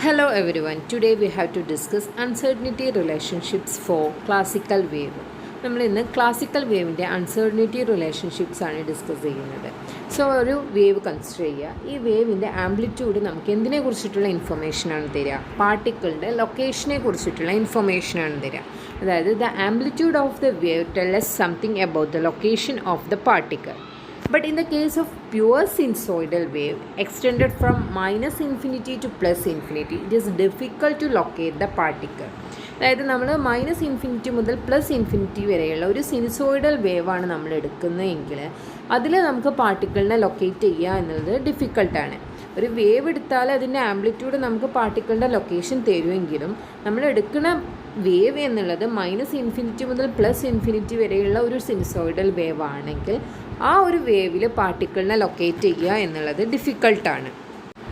Hello everyone. Today we have to discuss uncertainty relationships for classical wave. നമ്മൾ ഇന്ന് classical വേവിൻ്റെ uncertainty relationships ആണ് discuss ചെയ്യുന്നത്. So ഒരു wave consider ചെയ്യുക. ഈ വേവിൻ്റെ ആംപ്ലിറ്റ്യൂഡ് നമുക്ക് എന്തിനെ കുറിച്ചിട്ടുള്ള ഇൻഫർമേഷനാണ് തരിക? പാർട്ടിക്കിളിൻ്റെ ലൊക്കേഷനെ കുറിച്ചിട്ടുള്ള ഇൻഫർമേഷനാണ് തരിക. അതായത് the amplitude of the wave tell us something about the location of the particle. But in the case of pure sinusoidal wave extended from minus infinity to plus infinity, it is difficult to locate the particle. അതായത് നമ്മൾ minus infinity മുതൽ plus infinity വരെയുള്ള ഒരു sinusoidal വേവാണ് നമ്മൾ എടുക്കുന്നതെങ്കിൽ അതിൽ നമുക്ക് പാർട്ടിക്കിളിനെ locate ചെയ്യുക എന്നുള്ളത് ഡിഫിക്കൾട്ടാണ്. ഒരു വേവ് എടുത്താൽ അതിൻ്റെ ആംപ്ലിറ്റ്യൂഡ് നമുക്ക് പാർട്ടിക്കിളിൻ്റെ ലൊക്കേഷൻ തരുമെങ്കിലും നമ്മൾ എടുക്കുന്ന വേവ് എന്നുള്ളത് മൈനസ് ഇൻഫിനിറ്റി മുതൽ പ്ലസ് ഇൻഫിനിറ്റി വരെയുള്ള ഒരു സിനുസോയിഡൽ വേവ് ആണെങ്കിൽ ആ ഒരു വേവിൽ പാർട്ടിക്കിളിനെ ലൊക്കേറ്റ് ചെയ്യുക എന്നുള്ളത് ഡിഫിക്കൾട്ടാണ്.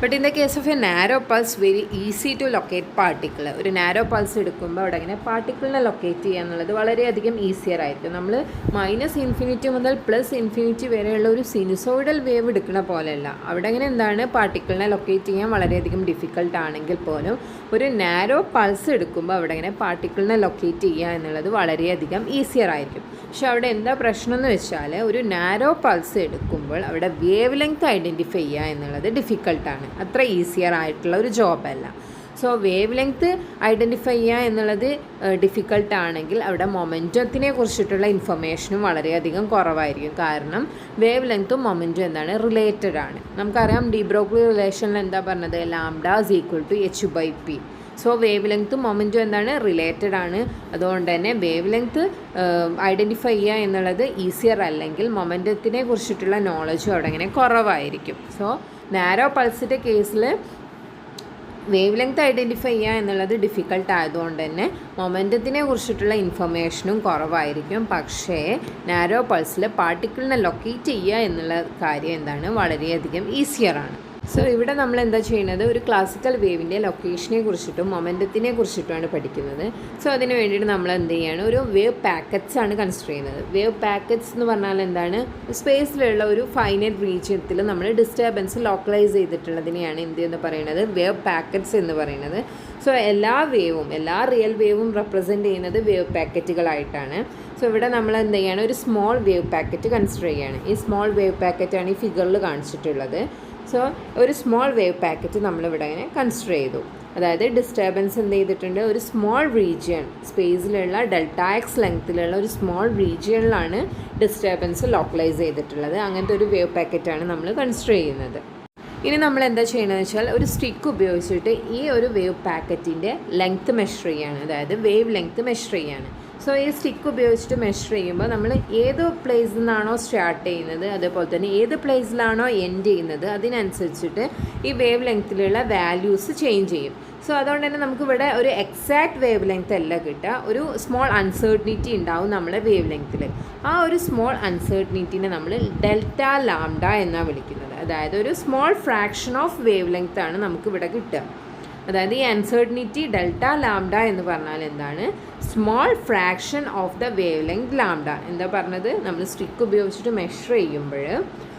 But in the case of a narrow pulse very easy to locate particle. ഒരു നാരോ പൾസ് എടുക്കുമ്പോൾ അവിടെ ഇങ്ങനെ പാർട്ടിക്കിളിനെ ലൊക്കേറ്റ് ചെയ്യുക എന്നുള്ളത് വളരെയധികം ഈസിയർ ആയിരിക്കും. നമ്മൾ മൈനസ് ഇൻഫിനിറ്റി മുതൽ പ്ലസ് ഇൻഫിനിറ്റി വരെയുള്ള ഒരു സിനുസോയിഡൽ വേവ് എടുക്കുന്ന പോലെയല്ല. അവിടെ ഇങ്ങനെ എന്താണ് പാർട്ടിക്കിളിനെ ലൊക്കേറ്റ് ചെയ്യാൻ വളരെയധികം ഡിഫിക്കൽട്ട് ആണെങ്കിൽ പോലും ഒരു നാരോ പൾസ് എടുക്കുമ്പോൾ അവിടെ ഇങ്ങനെ പാർട്ടിക്കിളിനെ ലൊക്കേറ്റ് ചെയ്യുക എന്നുള്ളത് വളരെയധികം ഈസിയർ ആയിരിക്കും. പക്ഷെ അവിടെ എന്താ പ്രശ്നം എന്ന് വെച്ചാൽ ഒരു നാരോ പൾസ് എടുക്കുമ്പോൾ അവിടെ വേവ് ലെങ്ത് ഐഡൻറ്റിഫൈ ചെയ്യുക എന്നുള്ളത് ഡിഫിക്കൽട്ടാണ്. അത്ര ഈസിയർ ആയിട്ടുള്ള ഒരു ജോബല്ല. സോ വേവ് ലെങ്ത് ഐഡൻറ്റിഫൈ ചെയ്യുക എന്നുള്ളത് ഡിഫിക്കൽട്ടാണെങ്കിൽ അവിടെ മൊമെൻറ്റത്തിനെ കുറിച്ചിട്ടുള്ള ഇൻഫർമേഷനും വളരെയധികം കുറവായിരിക്കും. കാരണം വേവ് ലെങ്ത്തും മൊമെൻറ്റും എന്താണ് റിലേറ്റഡ് ആണ്. നമുക്കറിയാം ഡി ബ്രോഗ്ലി റിലേഷനിൽ എന്താ പറഞ്ഞത്? Lambda is equal to h/p. So wave ലെങ്ത്തും മൊമെൻറ്റും എന്താണ് റിലേറ്റഡ് ആണ്. അതുകൊണ്ട് തന്നെ വേവ് ലെങ്ത്ത് ഐഡൻറ്റിഫൈ ചെയ്യുക എന്നുള്ളത് ഈസിയർ അല്ലെങ്കിൽ മൊമെൻറ്റത്തിനെ കുറിച്ചിട്ടുള്ള നോളജും അവിടെ ഇങ്ങനെ കുറവായിരിക്കും. സോ നാരോ പൾസിൻ്റെ കേസിൽ വേവ് ലെങ്ത് ഐഡൻറ്റിഫൈ ചെയ്യുക എന്നുള്ളത് ഡിഫിക്കൽട്ട് ആയതുകൊണ്ട് തന്നെ മൊമെൻറ്റത്തിനെ കുറിച്ചിട്ടുള്ള ഇൻഫർമേഷനും കുറവായിരിക്കും. പക്ഷേ നാരോ പൾസിൽ പാർട്ടിക്കിളിനെ ലൊക്കേറ്റ് ചെയ്യുക എന്നുള്ള കാര്യം എന്താണ് വളരെയധികം ഈസിയറാണ്. സോ ഇവിടെ നമ്മൾ എന്താ ചെയ്യുന്നത്? ഒരു ക്ലാസിക്കൽ വേവിൻ്റെ ലൊക്കേഷനെ കുറിച്ചിട്ടും മൊമെൻറ്റത്തിനെ കുറിച്ചിട്ടുമാണ് പഠിക്കുന്നത്. സോ അതിന് വേണ്ടിയിട്ട് നമ്മൾ എന്ത് ചെയ്യുകയാണ്? ഒരു വേവ് പാക്കറ്റ്സ് ആണ് കൺസിഡർ ചെയ്യുന്നത്. വേവ് പാക്കറ്റ്സ് എന്ന് പറഞ്ഞാൽ എന്താണ്? സ്പേസിലുള്ള ഒരു ഫൈനൈറ്റ് റീജിയത്തിൽ നമ്മൾ ഡിസ്റ്റർബൻസ് ലോക്കലൈസ് ചെയ്തിട്ടുള്ളതിനെയാണ് എന്ത് എന്ന് പറയുന്നത്? വേവ് പാക്കറ്റ്സ് എന്ന് പറയുന്നത്. സോ എല്ലാ റിയൽ വേവും റെപ്രസെൻറ്റ് ചെയ്യുന്നത് വേവ് പാക്കറ്റുകളായിട്ടാണ്. സോ ഇവിടെ നമ്മൾ എന്ത് ചെയ്യുകയാണ്? ഒരു സ്മോൾ വേവ് പാക്കറ്റ് കൺസിഡർ ചെയ്യുകയാണ്. ഈ സ്മോൾ വേവ് പാക്കറ്റാണ് ഈ ഫിഗറിൽ കാണിച്ചിട്ടുള്ളത്. സോ ഒരു സ്മോൾ വേവ് പാക്കറ്റ് നമ്മളിവിടെ ഇങ്ങനെ കൺസിഡർ ചെയ്തു. അതായത് ഡിസ്റ്റർബൻസ് എന്ത് ചെയ്തിട്ടുണ്ട്? ഒരു സ്മോൾ റീജിയൺ സ്പേസിലുള്ള Δx ലെങ്ത്തിലുള്ള ഒരു സ്മോൾ റീജിയണിലാണ് ഡിസ്റ്റർബൻസ് ലോക്കലൈസ് ചെയ്തിട്ടുള്ളത്. അങ്ങനത്തെ ഒരു വേവ് പാക്കറ്റാണ് നമ്മൾ കൺസിഡർ ചെയ്യുന്നത്. ഇനി നമ്മൾ എന്താ ചെയ്യണമെന്ന് വെച്ചാൽ ഒരു സ്റ്റിക്ക് ഉപയോഗിച്ചിട്ട് ഈ ഒരു വേവ് പാക്കറ്റിൻ്റെ ലെങ്ത്ത് മെഷർ ചെയ്യുകയാണ്. അതായത് വേവ് ലെങ്ത്ത് മെഷർ ചെയ്യുകയാണ്. സോ ഈ സ്റ്റിക്ക് ഉപയോഗിച്ചിട്ട് മെഷർ ചെയ്യുമ്പോൾ നമ്മൾ ഏത് പ്ലേസിൽ നിന്നാണോ സ്റ്റാർട്ട് ചെയ്യുന്നത് അതേപോലെ തന്നെ ഏത് പ്ലേസിലാണോ എൻഡ് ചെയ്യുന്നത് അതിനനുസരിച്ചിട്ട് ഈ വേവ് ലെങ്ത്തിലുള്ള വാല്യൂസ് ചേഞ്ച് ചെയ്യും. സോ അതുകൊണ്ട് തന്നെ നമുക്കിവിടെ ഒരു എക്സാക്റ്റ് വേവ് ലെങ്ത്ത് അല്ല കിട്ടുക. ഒരു സ്മോൾ അൺസർട്ടനിറ്റി ഉണ്ടാവും നമ്മുടെ വേവ് ലെങ്ത്തിൽ. ആ ഒരു സ്മോൾ അൺസർട്ടനിറ്റിനെ നമ്മൾ ഡെൽറ്റ ലാംഡ എന്നാണ് വിളിക്കുന്നത്. അതായത് ഒരു സ്മോൾ ഫ്രാക്ഷൻ ഓഫ് വേവ് ലെങ്ത്താണ് നമുക്കിവിടെ കിട്ടുക. അതായത് ഈ അൺസർട്ടനിറ്റി ഡെൽറ്റ ലാംഡ എന്ന് പറഞ്ഞാൽ എന്താണ്? Small fraction of the wave length lambda. എന്താ പറഞ്ഞത്? നമ്മൾ സ്റ്റിക്ക് ഉപയോഗിച്ചിട്ട് മെഷർ ചെയ്യുമ്പോൾ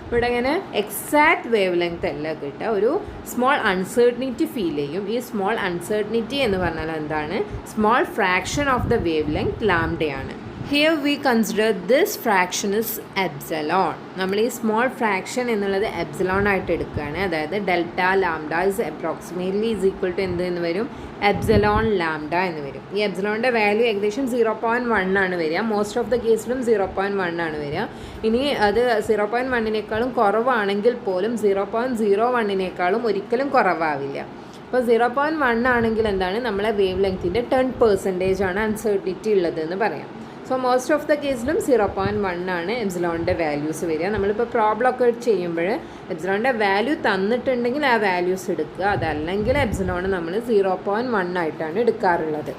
ഇവിടെ ഇങ്ങനെ എക്സാക്റ്റ് വേവ് ലെങ്ത് അല്ല കിട്ടുക. ഒരു സ്മോൾ അൺസർട്ടനിറ്റി ഫീൽ ചെയ്യും. ഈ സ്മോൾ അൺസർട്ടനിറ്റി എന്ന് പറഞ്ഞാൽ എന്താണ്? Small fraction of the wave length ലാംഡയാണ്. Here we consider this fraction is epsilon. നമ്മൾ ഈ സ്മോൾ ഫ്രാക്ഷൻ എന്നുള്ളത് എപ്സിലോൺ ആയിട്ട് എടുക്കുകയാണ്. അതായത് delta lambda is approximately is equal to എന്ത് എന്ന് വരും? എപ്സിലോൺ ലാംഡ എന്ന് വരും. ഈ എപ്സിലോണിൻ്റെ വാല്യൂ ഏകദേശം 0.1 ആണ് വരിക. മോസ്റ്റ് ഓഫ് ദ കേസിലും 0.1 ആണ് വരിക. ഇനി അത് 0.1 കുറവാണെങ്കിൽ പോലും 0.01 ഒരിക്കലും കുറവാവില്ല. അപ്പോൾ 0.1 ആണെങ്കിൽ എന്താണ്? നമ്മളെ വേവ് ലെങ്ത്തിൻ്റെ 10% ആണ് അൺസർട്ടിനിറ്റി ഉള്ളതെന്ന് പറയാം. സോ മോസ്റ്റ് ഓഫ് ദ കേസിലും 0.1 ആണ് എപ്സിലോണിൻ്റെ വാല്യൂസ് വരിക. നമ്മളിപ്പോൾ പ്രോബ്ലം ഒക്കെ ചെയ്യുമ്പോൾ എപ്സിലോണിൻ്റെ വാല്യൂ തന്നിട്ടുണ്ടെങ്കിൽ ആ വാല്യൂസ് എടുക്കുക. അതല്ലെങ്കിൽ എപ്സിലോൺ നമ്മൾ 0.1 ആയിട്ടാണ് എടുക്കാറുള്ളത്.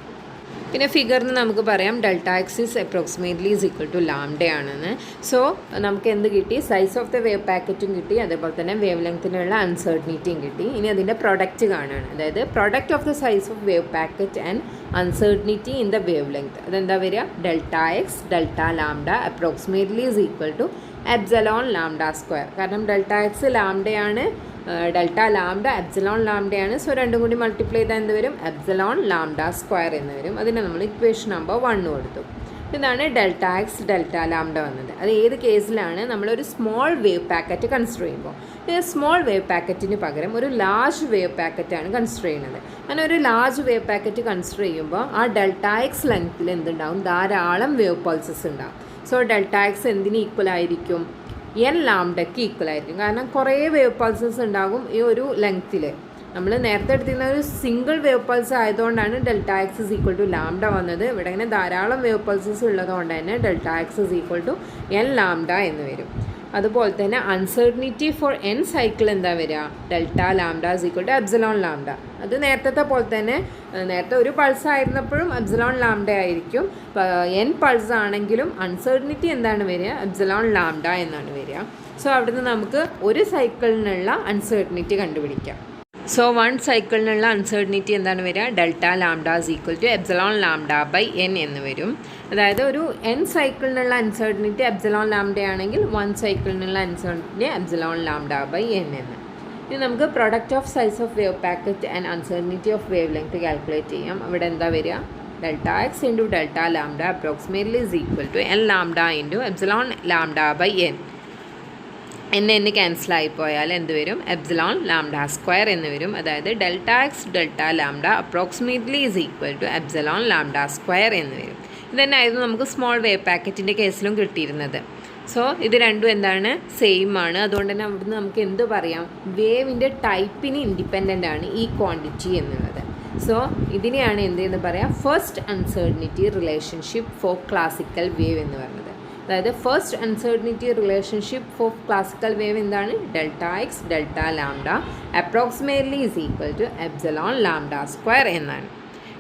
പിന്നെ ഫിഗറിന് നമുക്ക് പറയാം Δx is approximately is equal to ലാംഡയാണെന്ന്. സോ നമുക്ക് എന്ത് കിട്ടി? സൈസ് ഓഫ് ദ വേവ് പാക്കറ്റും കിട്ടി, അതേപോലെ തന്നെ വേവ് ലെങ്ത്തിനുള്ള അൺസർട്ടനിറ്റിയും കിട്ടി. ഇനി അതിൻ്റെ പ്രൊഡക്റ്റ് കാണുകയാണ്. അതായത് product of the size of wave packet and uncertainty in the wave length. അതെന്താ വരിക? Δx delta lambda approximately is equal to epsilon lambda square. കാരണം ഡെൽറ്റ എക്സ് ലാംഡയാണ്, ഡെൽറ്റ ലാംഡ എപ്സിലോൺ ലാംഡയാണ്. സോ രണ്ടും കൂടി മൾട്ടിപ്ലൈ ചെയ്താൽ എന്ത് വരും? എപ്സിലോൺ ലാംഡ സ്ക്വയർ എന്ന് വരും. അതിനെ നമ്മൾ ഇക്വേഷൻ നമ്പർ 1 കൊടുത്തു. ഇതാണ് ഡെൽറ്റ എക്സ് ഡെൽറ്റ ലാംഡ വന്നത്. അത് ഏത് കേസിലാണ്? നമ്മളൊരു സ്മോൾ വേവ് പാക്കറ്റ് കൺസിഡർ ചെയ്യുമ്പോൾ. ഈ സ്മോൾ വേവ് പാക്കറ്റിന് പകരം ഒരു ലാർജ് വേവ് പാക്കറ്റാണ് കൺസിഡർ ചെയ്യുന്നത്. അങ്ങനെ ഒരു ലാർജ് വേവ് പാക്കറ്റ് കൺസിഡർ ചെയ്യുമ്പോൾ ആ ഡെൽറ്റ എക്സ് ലെങ്ത്തിൽ എന്തുണ്ടാവും? ധാരാളം വേവ് പൾസസ് ഉണ്ടാവും. സോ ഡെൽറ്റ എക്സ് എന്തിന് ഈക്വൽ ആയിരിക്കും? എൻ ലാംഡയ്ക്ക് ഈക്വൽ ആയിരിക്കും. കാരണം കുറേ വേവ് പൾസസ് ഉണ്ടാകും ഈ ഒരു ലെങ്ത്തിൽ. നമ്മൾ നേരത്തെ എടുത്തിരുന്ന ഒരു സിംഗിൾ വേവ് പൾസ് ആയതുകൊണ്ടാണ് delta X is equal to lambda വന്നത്. ഇവിടെ ഇങ്ങനെ ധാരാളം വേവ് പൾസസ് ഉള്ളതുകൊണ്ട് തന്നെ delta X is equal to N lambda എന്ന് വരും. അതുപോലെ തന്നെ അൺസർട്ടനിറ്റി ഫോർ എൻ സൈക്കിൾ എന്താ വരിക? Delta lambda is equal to epsilon lambda. അത് നേരത്തെ പോലെ തന്നെ, നേരത്തെ ഒരു പൾസ് ആയിരുന്നപ്പോഴും എപ്സിലോൺ ലാംഡ ആയിരിക്കും. എൻ പൾസ് ആണെങ്കിലും അൺസർട്ടനിറ്റി എന്താണ് വരിക? എപ്സിലോൺ ലാംഡ എന്നാണ് വരിക. സോ അവിടുന്ന് നമുക്ക് ഒരു സൈക്കിളിനുള്ള അൺസർട്ടനിറ്റി കണ്ടുപിടിക്കാം. സോ 1 സൈക്കിളിനുള്ള അൺസർട്ടനിറ്റി എന്താണ് വരിക? Delta lambda is equal to epsilon lambda by N എന്ന് വരും. അതായത് ഒരു എൻ സൈക്കിളിനുള്ള അൺസർട്ടനിറ്റി എപ്സിലോൺ ലാംഡ ആണെങ്കിൽ 1 സൈക്കിളിനുള്ള uncertainty epsilon lambda by N എന്ന്. ഇനി നമുക്ക് product of size of wave packet and uncertainty of wave length calculate ചെയ്യാം. അവിടെ എന്താ വരിക? Delta X into delta lambda approximately is equal to N lambda into epsilon lambda by N. എന്ന് ക്യാൻസലായി പോയാൽ എന്ത് വരും? എപ്സിലോൺ ലാംഡ സ്ക്വയർ എന്ന് വരും. അതായത് delta X delta lambda approximately is equal to epsilon lambda square എന്ന് വരും. ഇത് തന്നെയായിരുന്നു നമുക്ക് സ്മോൾ വേവ് പാക്കറ്റിൻ്റെ കേസിലും കിട്ടിയിരുന്നത്. സോ ഇത് രണ്ടും എന്താണ്? സെയിം ആണ്. അതുകൊണ്ട് തന്നെ അവിടുന്ന് നമുക്ക് എന്ത് പറയാം? വേവിൻ്റെ ടൈപ്പിന് ഇൻഡിപെൻഡൻ്റ് ആണ് ഈ ക്വാണ്ടിറ്റി എന്നുള്ളത്. സോ ഇതിനെയാണ് എന്തെന്ന് പറയാം? First uncertainty relationship for classical wave എന്ന് പറയുന്നത്. അതായത് first uncertainty relationship for classical wave എന്താണ്? Delta X delta lambda approximately is equal to epsilon lambda square എന്നാണ്.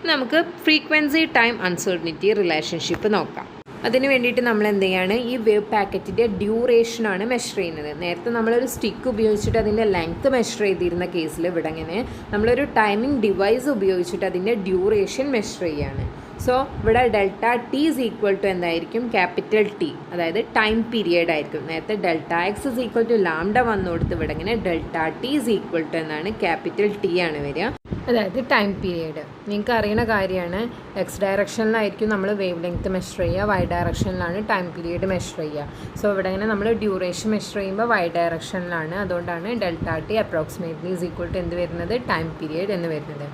നമുക്ക് ഫ്രീക്വൻസി ടൈം അൺസർട്ടനിറ്റി റിലേഷൻഷിപ്പ് നോക്കാം. അതിന് വേണ്ടിയിട്ട് നമ്മൾ എന്ത് ചെയ്യാണ്? ഈ വേവ് പാക്കറ്റിൻ്റെ ഡ്യൂറേഷനാണ് മെഷർ ചെയ്യുന്നത്. നേരത്തെ നമ്മളൊരു സ്റ്റിക്ക് ഉപയോഗിച്ചിട്ട് അതിൻ്റെ ലെങ്ത്ത് മെഷർ ചെയ്തിരുന്ന കേസിൽ ഇവിടെ ഇങ്ങനെ നമ്മളൊരു ടൈമിംഗ് ഡിവൈസ് ഉപയോഗിച്ചിട്ട് അതിൻ്റെ ഡ്യൂറേഷൻ മെഷർ ചെയ്യുകയാണ്. സോ ഇവിടെ delta T is equal to എന്തായിരിക്കും? ക്യാപിറ്റൽ ടി, അതായത് ടൈം പീരിയഡ് ആയിരിക്കും. നേരത്തെ delta X is equal to lambda വന്നു കൊടുത്ത് ഇവിടെ ഇങ്ങനെ delta T is equal to എന്നാണ് ക്യാപിറ്റൽ ടി ആണ് വരിക. അതായത് ടൈം പീരിയഡ് നിങ്ങൾക്ക് അറിയുന്ന കാര്യമാണ്. എക്സ് ഡയറക്ഷനിലായിരിക്കും നമ്മൾ വേവ് ലെങ്ത്ത് മെഷർ ചെയ്യുക, വൈ ഡയറക്ഷനിലാണ് ടൈം പീരിയഡ് മെഷർ ചെയ്യുക. സോ ഇവിടെ ഇങ്ങനെ നമ്മൾ ഡ്യൂറേഷൻ മെഷർ ചെയ്യുമ്പോൾ വൈ ഡയറക്ഷനിലാണ്. അതുകൊണ്ടാണ് delta T approximately is equal to എന്ത് വരുന്നത്? ടൈം പീരിയഡ് എന്ന് വരുന്നത്.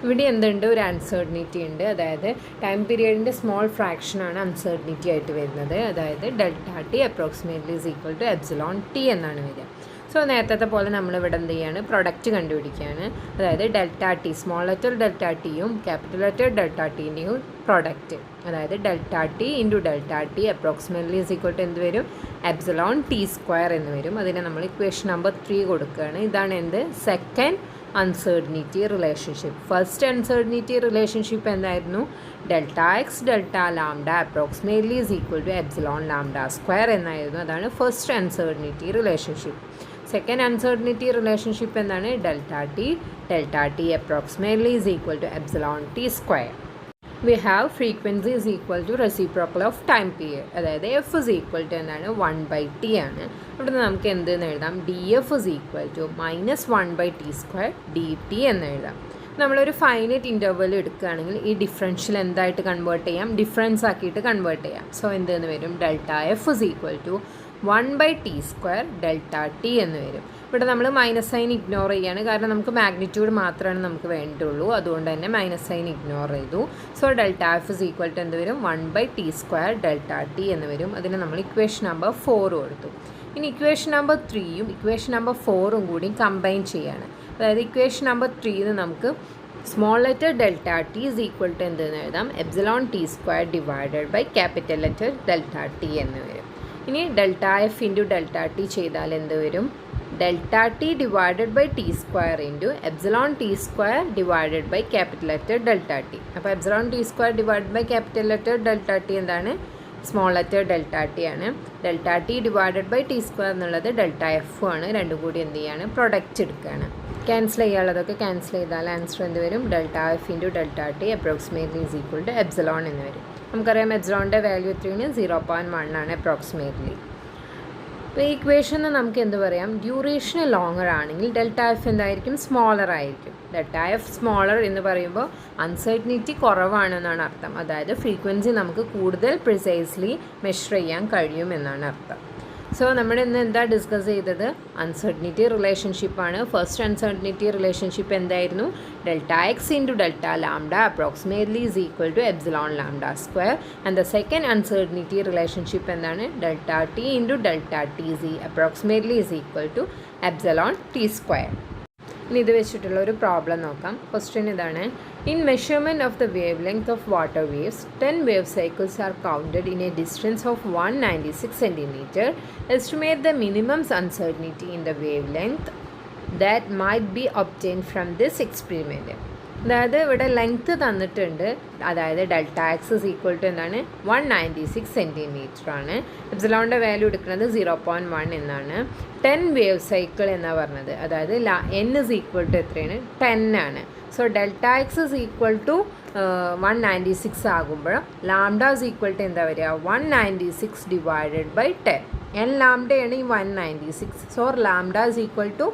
ഇവിടെ എന്തുണ്ട്? ഒരു അൺസർട്ടനിറ്റി ഉണ്ട്. അതായത് ടൈം പീരിയഡിൻ്റെ സ്മോൾ ഫ്രാക്ഷനാണ് അൺസർട്ടനിറ്റി ആയിട്ട് വരുന്നത്. അതായത് delta T approximately is equal to epsilon t എന്നാണ് വരിക. സോ നേരത്തെ പോലെ നമ്മളിവിടെ എന്ത് ചെയ്യാണ്? പ്രൊഡക്റ്റ് കണ്ടുപിടിക്കുകയാണ്. അതായത് delta t, small letter delta ടിയും ക്യാപിറ്റൽ ലെറ്റർ ഡെൽറ്റ ടീൻ്റെയും പ്രൊഡക്റ്റ്. അതായത് delta T into delta T approximately is equal to എന്ത് വരും? എപ്സിലോൺ ടി സ്ക്വയർ എന്ന് വരും. അതിനെ നമ്മൾ ഇക്വേഷൻ നമ്പർ 3 കൊടുക്കുകയാണ്. ഇതാണ് എന്ത്? Second uncertainty relationship. First uncertainty relationship എന്തായിരുന്നു? Delta X delta lambda approximately is equal to epsilon lambda square എന്നായിരുന്നു. അതാണ് first uncertainty relationship. Second uncertainty relationship എന്താണ്? Delta T approximately is equal to epsilon T square. We have frequency is equal to reciprocal of time period. അതായത് F is equal to എന്താണ്? 1/t ആണ്. ഇവിടെ നമുക്ക് എന്തെന്ന് എഴുതാം? D F is equal to -1/t square D T എന്ന് എഴുതാം. നമ്മളൊരു ഫൈനൈറ്റ് ഇൻ്റർവൽ എടുക്കുകയാണെങ്കിൽ ഈ ഡിഫറൻഷ്യൽ എന്തായിട്ട് കൺവേർട്ട് ചെയ്യാം? ഡിഫറൻസ് ആക്കിയിട്ട് കൺവേർട്ട് ചെയ്യാം. സോ എന്തെന്ന് വരും? Delta F is equal to 1/t square delta T എന്ന് വരും. ഇവിടെ നമ്മൾ മൈനസ് സൈൻ ഇഗ്നോർ ചെയ്യാണ്. കാരണം നമുക്ക് മാഗ്നിറ്റ്യൂഡ് മാത്രമാണ് നമുക്ക് വേണ്ടുള്ളൂ. അതുകൊണ്ട് തന്നെ മൈനസ് സൈൻ ഇഗ്നോർ ചെയ്തു. So delta F is equal to എന്ത് വരും? 1/t സ്ക്വയർ ഡെൽറ്റ ടി എന്ന് വരും. അതിന് നമ്മൾ ഇക്വേഷൻ നമ്പർ 4 കൊടുത്തു. ഇനി ഇക്വേഷൻ നമ്പർ 3യും ഇക്വേഷൻ നമ്പർ 4ഉം കൂടി കമ്പൈൻ ചെയ്യാണ്. അതായത് ഇക്വേഷൻ നമ്പർ 3 നമുക്ക് small letter delta T is equal to എന്തെന്ന് എഴുതാം? Epsilon T square divided by capital letter delta T എന്ന് വരും. ഇനി delta F into delta T ചെയ്താൽ എന്ത് വരും? Delta T divided by T square into epsilon T square divided by capital letter delta T. അപ്പോൾ epsilon T square divided by capital letter delta T എന്താണ്? Small letter delta T ആണ്. Delta T divided by T square എന്നുള്ളത് delta F ആണ്. രണ്ടും കൂടി എന്ത് ചെയ്യാണ്? Product എടുക്കുകയാണ്. ക്യാൻസൽ ചെയ്യാനുള്ളതൊക്കെ ക്യാൻസൽ ചെയ്താൽ ആൻസർ എന്ത് വരും? Delta F into delta T approximately is equal to epsilon എന്ന് വരും. നമുക്കറിയാം എപ്സിലോണിൻ്റെ വാല്യൂ എത്രയാണ്? 0.1 ആണ് അപ്രോക്സിമേറ്റ്ലി. അപ്പോൾ ഈ ഇക്വേഷന് നമുക്ക് എന്ത് പറയാം, ഡ്യൂറേഷന് ലോങ്ങർ ആണെങ്കിൽ ഡെൽറ്റ എഫ് എന്തായിരിക്കും, സ്മോളർ ആയിരിക്കും. ഡെൽറ്റ എഫ് സ്മോളർ എന്ന് പറയുമ്പോൾ അൺസർട്ടനിറ്റി കുറവാണെന്നാണ് അർത്ഥം. അതായത് ഫ്രീക്വൻസി നമുക്ക് കൂടുതൽ പ്രിസൈസ്ലി മെഷർ ചെയ്യാൻ കഴിയുമെന്നാണ് അർത്ഥം. സോ നമ്മൾ ഇന്ന് എന്താ ഡിസ്കസ് ചെയ്തത്, അൺസർട്ടനിറ്റി റിലേഷൻഷിപ്പാണ്. ഫസ്റ്റ് അൺസർട്ടനിറ്റി റിലേഷൻഷിപ്പ് എന്തായിരുന്നു, delta X into delta lambda approximately is equal to epsilon lambda square. And the second uncertainty relationship എന്താണ്, delta T into delta T C approximately is equal to epsilon T square. ഇനി ഇത് വെച്ചിട്ടുള്ള ഒരു problem നോക്കാം. Question ഇതാണ്, in measurement of the wave length of water waves 10 wave cycles are counted in a distance of 196 centimeter. Estimate the minimum uncertainty in the wave length that might be obtained from this experiment. അതായത് ഇവിടെ length തന്നിട്ടുണ്ട്, അതായത് delta X is equal to എന്താണ്, 196 centimeter ആണ്. എപ്സിലോണിൻ്റെ value എടുക്കുന്നത് 0.1 എന്നാണ്. 10 wave cycle എന്നാണ് പറഞ്ഞത്, അതായത് n ഇസ് ഈക്വൽ ടു എത്രയാണ്, 10 ആണ്. So delta X is equal to 196 ആകുമ്പോൾ ലാംഡ ഇസ് ഈക്വൽ ടു എന്താ വരിക, 196 ഡിവൈഡഡ് ബൈ 10. n ലാംഡയാണ് ഈ 196. So lambda is equal to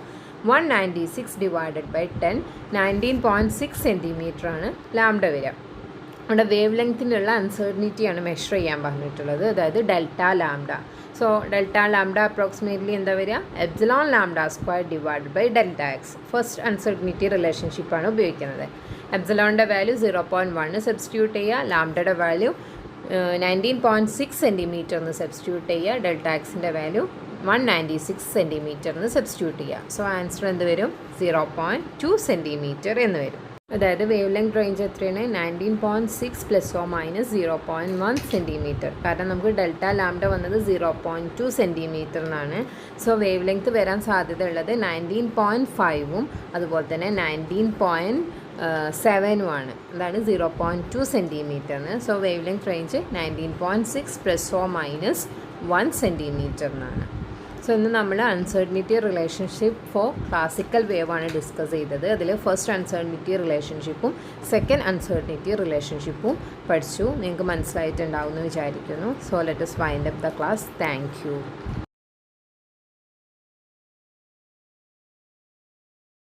196 divided by 10, 19.6 centimeter ആണ് ലാംഡ വരിക. അവിടെ വേവ് ലെങ്ത്തിനുള്ള അൺസർട്ടനിറ്റിയാണ് മെഷർ ചെയ്യാൻ പറഞ്ഞിട്ടുള്ളത്, അതായത് delta lambda. So delta lambda approximately എന്താ വരിക, epsilon lambda square divide by delta X. First uncertainty റിലേഷൻഷിപ്പാണ് ഉപയോഗിക്കുന്നത്. എപ്സിലോണിൻ്റെ വാല്യൂ 0.1 സബ്സ്റ്റിറ്റ്യൂട്ട് ചെയ്യുക, ലാംഡയുടെ വാല്യൂ 19.6 centimeter എന്ന് സബ്സ്റ്റിറ്റ്യൂട്ട് ചെയ്യുക, ഡെൽറ്റ എക്സിൻ്റെ വാല്യൂ 196 centimeter എന്ന് സബ്സ്റ്റിറ്റ്യൂട്ട് ചെയ്യുക. സോ ആൻസർ എന്ത് വരും, 0.2 centimeter എന്ന് വരും. അതായത് വേവ് ലെങ്ത് റേഞ്ച് എത്രയാണ്, 19.6 പ്ലസ് ഓ മൈനസ് 0.1 centimeter. കാരണം നമുക്ക് ഡെൽറ്റ ലാംഡ വന്നത് 0.2 centimeter എന്നാണ്. സോ വേവ് ലെങ്ത് വരാൻ സാധ്യത ഉള്ളത് 19.5ഉം അതുപോലെ തന്നെ 19.7ഉം ആണ്. അതാണ് 0.2 centimeter എന്ന്. So wave length range 19.6 plus or minus 1 centimeter എന്നാണ്. സോ ഇന്ന് നമ്മൾ uncertainty relationship for classical wave ആണ് ഡിസ്കസ് ചെയ്തത്. അതിൽ ഫസ്റ്റ് അൺസർട്ടനിറ്റി റിലേഷൻഷിപ്പും സെക്കൻഡ് അൺസർട്ടനിറ്റി റിലേഷൻഷിപ്പും പഠിച്ചു. നിങ്ങൾക്ക് മനസ്സിലായിട്ടുണ്ടാവും എന്ന് വിചാരിക്കുന്നു. So let us wind up the class. Thank you.